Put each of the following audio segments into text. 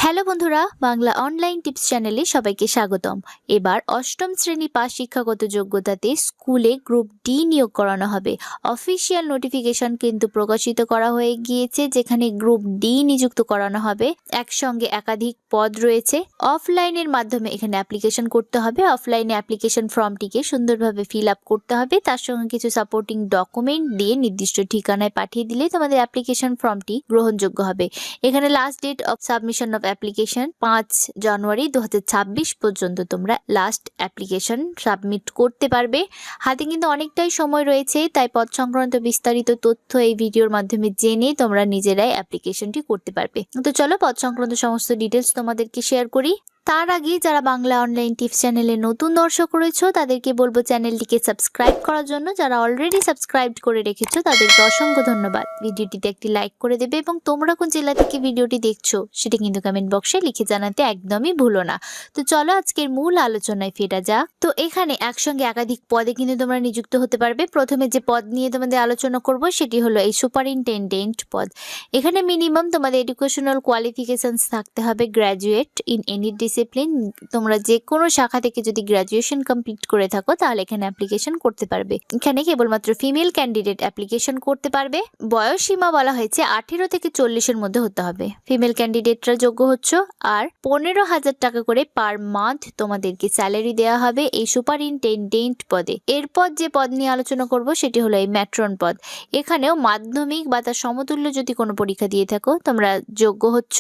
Hello বন্ধুরা, Bangla online tips চ্যানেলে সবাইকে স্বাগতম। এবার অষ্টম শ্রেণী পাস শিক্ষাগত যোগ্যতাতে স্কুলে গ্রুপ ডি নিয়োগ করানো হবে। অফিসিয়াল নোটিফিকেশন কিন্তু প্রকাশিত করা হয়ে গিয়েছে, যেখানে গ্রুপ ডি নিযুক্ত করানো হবে। একসঙ্গে একাধিক পদ রয়েছে। অফলাইনের মাধ্যমে এখানে অ্যাপ্লিকেশন করতে হবে। অফলাইনে অ্যাপ্লিকেশন ফর্মটিকে সুন্দরভাবে ফিল আপ করতে হবে। তার সঙ্গে কিছু সাপোর্টিং ডকুমেন্ট দিয়ে নির্দিষ্ট ঠিকানায় পাঠিয়ে দিলে তোমাদের অ্যাপ্লিকেশন ফর্মটি গ্রহণযোগ্য হবে। এখানে last date of submission of application 5 January 2026 পর্যন্ত তোমরা লাস্ট অ্যাপ্লিকেশন সাবমিট করতে পারবে। হাতে কিন্তু অনেকটাই সময় রয়েছে, তাই পদ সংক্রান্ত বিস্তারিত তথ্য এই ভিডিওর মাধ্যমে জেনে তোমরা নিজেরাই অ্যাপ্লিকেশনটি করতে পারবে। তো চলো পদ সংক্রান্ত সমস্ত ডিটেলস তোমাদেরকে শেয়ার করি। তার আগে যারা বাংলা অনলাইন টিপস চ্যানেলে নতুন দর্শক রয়েছে তাদেরকে বলবো চ্যানেলটিকে সাবস্ক্রাইব করার জন্য। যারা অলরেডি সাবস্ক্রাইব করে রেখেছো তাদেরকে অসংখ্য ধন্যবাদ। ভিডিওটিতে একটি লাইক করে দেবে এবং তোমরা কোন জেলা থেকে ভিডিওটি দেখছো সেটা কিন্তু কমেন্ট বক্সে লিখে জানাতে একদমই ভুলো না। তো চলো আজকের মূল আলোচনায় ফেরা যাক। তো এখানে একসঙ্গে একাধিক পদে কিন্তু তোমরা নিযুক্ত হতে পারবে। প্রথমে যে পদ নিয়ে তোমাদের আলোচনা করব সেটি হলো এই সুপারিনটেন্ডেন্ট পদ। এখানে মিনিমাম তোমাদের এডুকেশনাল কোয়ালিফিকেশনস থাকতে হবে গ্র্যাজুয়েট ইন এনি ডিসিপ্লিন। তোমরা যে কোনো শাখা থেকে যদি গ্র্যাজুয়েশন কমপ্লিট করে থাকো তাহলে এখানে অ্যাপ্লিকেশন করতে পারবে। এখানে কেবলমাত্র ফিমেল ক্যান্ডিডেট অ্যাপ্লিকেশন করতে পারবে। বয়স সীমা বলা হয়েছে 18 থেকে 40-এর মধ্যে হতে হবে। ফিমেল ক্যান্ডিডেটরা যোগ্য হচ্ছ। আর 15,000 টাকা করে পার মান্থ তোমাদেরকে স্যালারি দেওয়া হবে এই সুপারিনটেন্ডেন্ট পদে। এরপর যে পদ নিয়ে আলোচনা করব সেটি হলো এই ম্যাট্রন পদ। এখানেও মাধ্যমিক বা তার সমতুল্য যদি কোনো পরীক্ষা দিয়ে থাকো তোমরা যোগ্য হচ্ছ।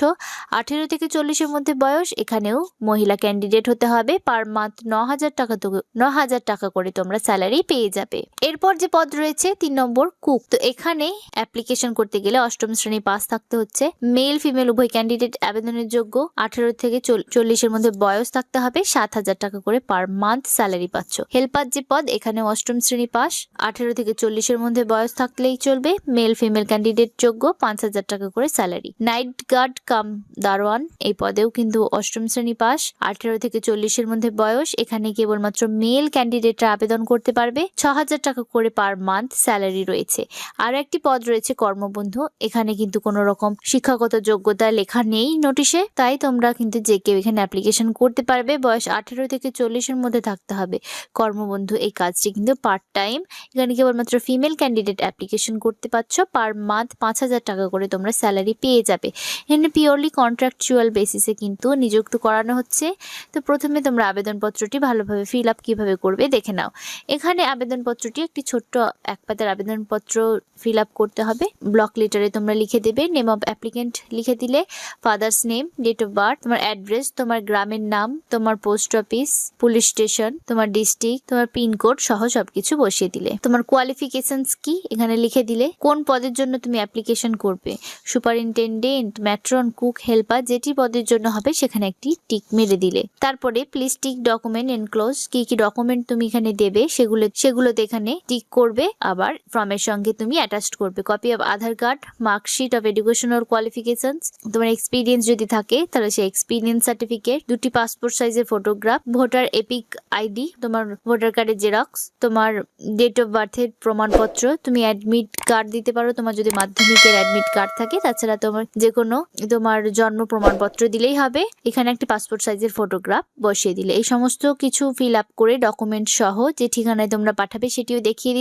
18 থেকে 40-এর মধ্যে বয়স। এখানেও মহিলা ক্যান্ডিডেট হতে হবে। পার মান্থ 9,000 টাকা করে তোমরা স্যালারি পেয়ে যাবে। এরপর যে পদ রয়েছে 3 নম্বর কুক। তো এখানে অ্যাপ্লিকেশন করতে গেলে অষ্টম শ্রেণী পাস থাকতে হচ্ছে। মেল ফিমেল উভয় ক্যান্ডিডেট আবেদনের যোগ্য। 18 থেকে 40-এর মধ্যে বয়স থাকতে হবে। 7,000 টাকা করে পার মান্থ স্যালারি পাচ্ছ। হেল্পার যে পদ এখানে অষ্টম শ্রেণী পাস, 18 থেকে 40-এর মধ্যে বয়স থাকলেই চলবে। মেল ফিমেল ক্যান্ডিডেট যোগ্য, 5,000 টাকা করে স্যালারি। নাইট গার্ড কাম দারোয়ান এই পদেও কিন্তু অষ্টম শ্রেণী পাস, 18 থেকে 40-এর মধ্যে বয়স। এখানে কেবলমাত্র মেল ক্যান্ডিডেটরা আবেদন করতে পারবে। 6,000 টাকা করে পার মান্থ স্যালারি রয়েছে। আর একটি পদ রয়েছে কর্মবন্ধু। এখানে কিন্তু কোনো রকম শিক্ষাগত যোগ্যতা লেখা নেই নোটিশে, তাই তোমরা কিন্তু যে কেউ এখানে অ্যাপ্লিকেশন করতে পারবে। বয়স 18 থেকে 40-এর মধ্যে থাকতে হবে। কর্মবন্ধু এই কাজটি কিন্তু পার্ট টাইম। এখানে কেবলমাত্র ফিমেল ক্যান্ডিডেট অ্যাপ্লিকেশন করতে পারছো। পার মান্থ 5,000 টাকা করে তোমরা স্যালারি পেয়ে যাবে। এখানে পিওরলি কন্ট্রাকচুয়াল বেসিসে কিন্তু নিযুক্ত করানো হচ্ছে। তো প্রথমে তোমরা আবেদনপত্রটি ভালোভাবে ফিল আপ কিভাবে করবে দেখে নাও। এখানে আবেদনপত্রটি একটি ছোট্ট এক পাতার আবেদনপত্র ফিল আপ করতে হবে। ব্লক লেটারে তোমরা লিখে দেবে নেম অফ অ্যাপ্লিকেন্ট লিখে দিলে, father's name, date of birth, তোমার অ্যাড্রেস, তোমার গ্রামের নাম, তোমার পোস্ট অফিস, পুলিশ স্টেশন, তোমার ডিস্ট্রিক্ট, তোমার পিনকোড সহ সবকিছু বসিয়ে দিলে। তোমার কোয়ালিফিকেশনস কি এখানে লিখে দিলে। কোন পদের জন্য তুমি অ্যাপ্লিকেশন করবে, সুপারিনটেন্ডেন্ট, ম্যাট্রন, কুক, হেল্পার, যেটি পদের জন্য হবে সেখানে একটি টিক মেরে দিলে। তারপরে প্লিজ টিক ডকুমেন্ট এনক্লোজ, কি কি ডকুমেন্ট তুমি এখানে দেবে সেগুলোতে এখানে টিক করবে। আবার ফর্মের সঙ্গে তুমি অ্যাটাচড করবে copy of Aadhaar card, marksheet of educational qualifications, তোমার এক্সপিরিয়েন্স যদি থাকে তাহলে সেই এক্সপিরিয়েন্স সার্টিফিকেট, 2টি পাসপোর্ট সাইজের ফটোগ্রাফ, ভোটার এপিক আইডি, তোমার ভোটার কার্ডের জেরক্স, তোমার ডেট অফ বার্থের প্রমাণপত্র, তুমি অ্যাডমিট কার্ড দিতে পারো তোমার যদি মাধ্যমিকের অ্যাডমিট কার্ড থাকে। তাছাড়া তোমার যে কোনো তোমার জন্ম প্রমাণপত্র দিলেই হবে। এখানে একটি পাসপোর্ট সাইজের ফটোগ্রাফ বসিয়ে দিলে। এই সমস্ত কিছু ফিল আপ করে ডকুমেন্ট সহ যে ঠিকানায় তোমরা পাঠাবে সেটিও দেখিয়ে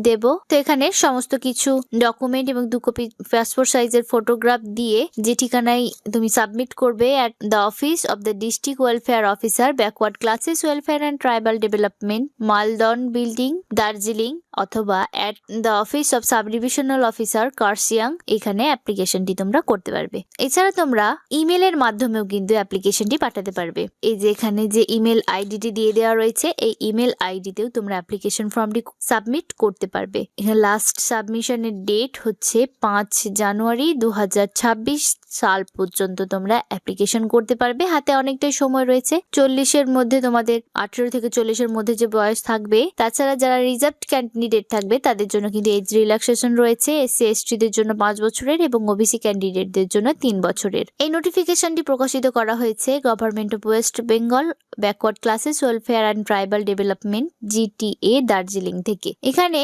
দেব। তো এখানে সমস্ত কিছু ডকুমেন্ট এবং 2 কপি পাসপোর্ট সাইজের ফটোগ্রাফ দিয়ে যে ঠিকানায় তুমি সাবমিট করবে, at the office of the district welfare officer, backward classes welfare and tribal development, মালদন বিল্ডিং, দার্জিলিং, অথবা at the office of sub divisional officer, Kurseong, এখানে অ্যাপ্লিকেশনটি তোমরা করতে পারবে। এছাড়া তোমরা ইমেলের মাধ্যমেও কিন্তু অ্যাপ্লিকেশনটি পাঠাতে পারবে। এই যে এখানে যে ইমেল আইডিটি দিয়ে দেওয়া রয়েছে এই ইমেল আইডিতেও তোমরা অ্যাপ্লিকেশন ফর্মটি সাবমিট করতে পারবে। এখানে লাস্ট সাবমিশনের ডেট হচ্ছে 5 জানুয়ারি 2026 সাল পর্যন্ত তোমরা অ্যাপ্লিকেশন করতে পারবে। হাতে অনেকটাই সময় রয়েছে। 40-এর মধ্যে তোমাদের 18 থেকে 40-এর মধ্যে যে বয়স থাকবে। তাছাড়া যারা রিজার্ভড ক্যান্ডিডেট থাকবে তাদের জন্য কিন্তু এজ রিল্যাক্সেশন রয়েছে। এসসি এসটিদের জন্য 5 বছরের এবং ওবিসি ক্যান্ডিডেটদের জন্য 3 বছরের। এই নোটিফিকেশনটি প্রকাশিত করা হয়েছে government of West Bengal, backward classes welfare and tribal development, GTA, Darjeeling থেকে। এখানে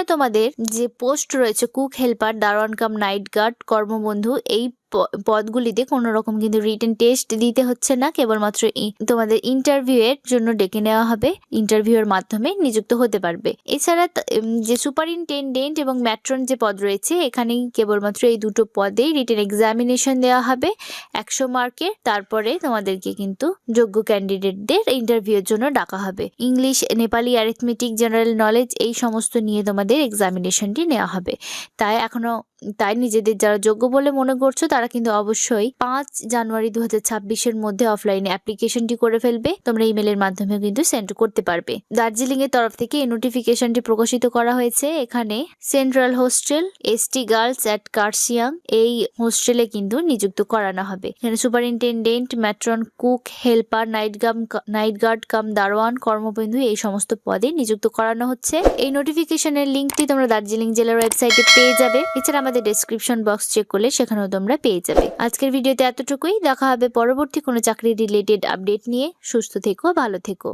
তোমাদের যে পোস্ট রয়েছে কুক, হেল্পার, দারোয়ান কাম নাইট গার্ড, কর্মবন্ধু, এই পদগুলিতে কোনো রকম কিন্তু রিটেন টেস্ট দিতে হচ্ছে না, কেবলমাত্র তোমাদের ইন্টারভিউ এর জন্য ডেকে নেওয়া হবে, ইন্টারভিউ এর মাধ্যমে নিযুক্ত হতে পারবে। এছাড়া যে সুপারিনটেনডেন্ট এবং ম্যাট্রন যে পদ রয়েছে, এখানেই কেবলমাত্র এই দুটো পদেই রিটেন এক্সামিনেশন দেওয়া হবে 100 মার্কের। তারপরে তোমাদেরকে কিন্তু যোগ্য ক্যান্ডিডেটদের ইন্টারভিউ এর জন্য ডাকা হবে। English, Nepali, arithmetic, general knowledge এই সমস্ত নিয়ে তোমাদের এক্সামিনেশনটি নেওয়া হবে। তাই নিজেদের যারা যোগ্য বলে মনে করছো তারা কিন্তু অবশ্যই 5 জানুয়ারি 2026 এর মধ্যে অফলাইনে অ্যাপ্লিকেশনটি করে ফেলবে। তোমরা ইমেলের মাধ্যমে কিন্তু সেন্ড করতে পারবে। দার্জিলিং এর তরফ থেকে এই নোটিফিকেশনটি প্রকাশিত করা হয়েছে। এখানে central hostel, ST girls at Kurseong এই হোস্টেলে কিন্তু নিযুক্ত করানো হবে। এখানে superintendent, matron, cook, helper, night guard cum দারোয়ান, কর্মবন্ধু এই সমস্ত পদে নিযুক্ত করানো হচ্ছে। এই নোটিফিকেশনের লিঙ্কটি তোমরা দার্জিলিং জেলার ওয়েবসাইটে পেয়ে যাবে। এছাড়া আমাদের ডেসক্রিপশন বক্স চেক করলে সেখানেও তোমরা পেয়ে যাবে। আজকের ভিডিওতে এতটুকুই। দেখা হবে পরবর্তী কোনো চাকরি রিলেটেড আপডেট নিয়ে। সুস্থ থেকো, ভালো থেকো।